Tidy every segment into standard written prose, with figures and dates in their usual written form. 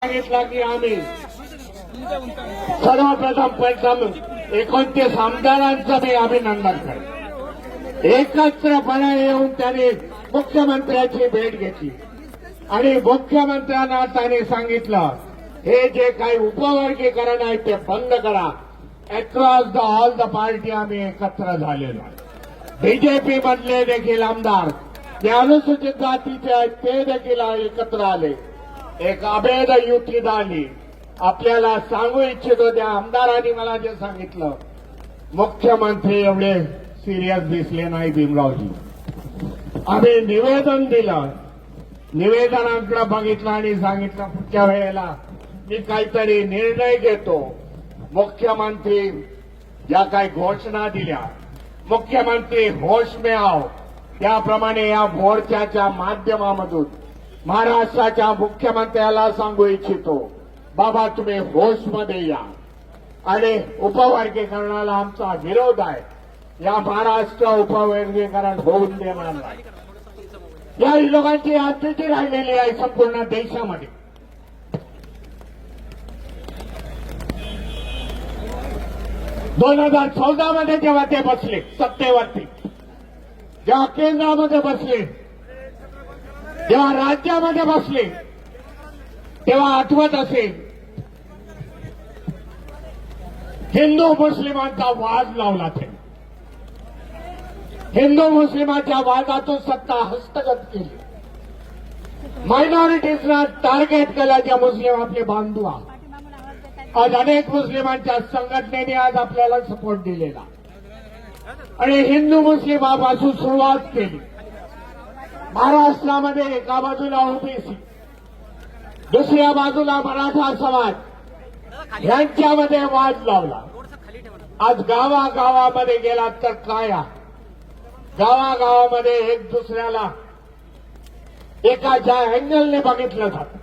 सांगितलं की आम्ही सर्वप्रथम 29 आमदारांचं मी अभिनंदन करेन। एकत्रपणे येऊन त्यांनी मुख्यमंत्र्यांची भेट घेतली आणि मुख्यमंत्र्यांना त्यांनी सांगितलं हे जे काही उपवर्गीकरण आहे ते बंद करा। अक्रॉस ऑल द पार्टी आम्ही एकत्र झालेलो आहे। बीजेपी मधले देखील आमदार जे अनुसूचित जातीचे आहेत ते देखील एकत्र आले, एक अभेद युती झाली। आपल्याला सांगू इच्छितो त्या आमदारांनी मला जे सांगितलं, मुख्यमंत्री एवढे सिरियस दिसले नाही भीमरावजी। आम्ही निवेदन दिलं, निवेदनाकडे बघितलं आणि सांगितलं पुढच्या वेळेला मी काहीतरी निर्णय घेतो। मुख्यमंत्री ज्या काही घोषणा दिल्या, मुख्यमंत्री होश में आओ, त्याप्रमाणे या मोर्चाच्या माध्यमामधून महाराष्ट्राच्या मुख्यमंत्र्याला सांगू इच्छितो, बाबा तुम्ही होशमध्ये या आणि उपवर्गीकरणाला आमचा विरोध आहे। या महाराष्ट्र उपवर्गीकरण होऊन देणार नाही। या लोकांची आस्थिती राहिलेली आहे संपूर्ण देशामध्ये। दोन 2014 मध्ये जेव्हा ते बसले सत्तेवरती, जेव्हा केंद्रामध्ये बसले, जेव्हा राज्यामध्ये बसले, तेव्हा आठवत असेल हिंदू मुस्लिमांचा वाद लावला ते। हिंदू मुस्लिमांच्या वादातून सत्ता हस्तगत केली। मायनॉरिटीजना टार्गेट केला, ज्या मुस्लिम आपले बांधव आहेत। आज अनेक मुस्लिमांच्या संघटनेने आज आपल्याला सपोर्ट दिलेला आणि हिंदू मुस्लिमापासून सुरुवात केली। महाराष्ट्रामध्ये एका बाजूला ओबीसी, दुसऱ्या बाजूला मराठा समाज यांच्यामध्ये वाद लावला। आज गावागावामध्ये गेलात तर काय आहे, गावागावामध्ये एक दुसऱ्याला एकाच्या अँगलने बघितलं जातं,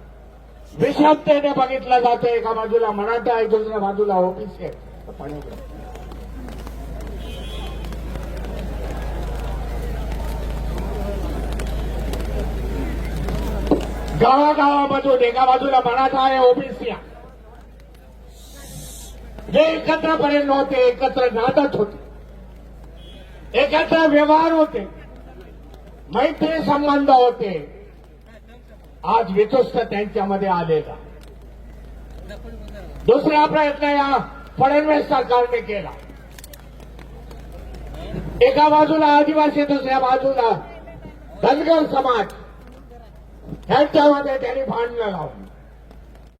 विषमतेने बघितलं जातं। एका बाजूला मराठा आहे, दुसऱ्या बाजूला ओबीसी आहे। गावागावामधून एका बाजूला मराठा आहे, ओबीसी आहे, जे एकत्रपणे नव्हते, एकत्र नांदत होते, एकत्र व्यवहार होते, मैत्री संबंध होते, आज विध्वस्त त्यांच्यामध्ये आलेला। दुसरा प्रयत्न या फडणवीस सरकारने केला। एका बाजूला आदिवासी, दुसऱ्या बाजूला धनगर समाज, ह्यांच्यामध्ये त्यांनी भांडणं लावली।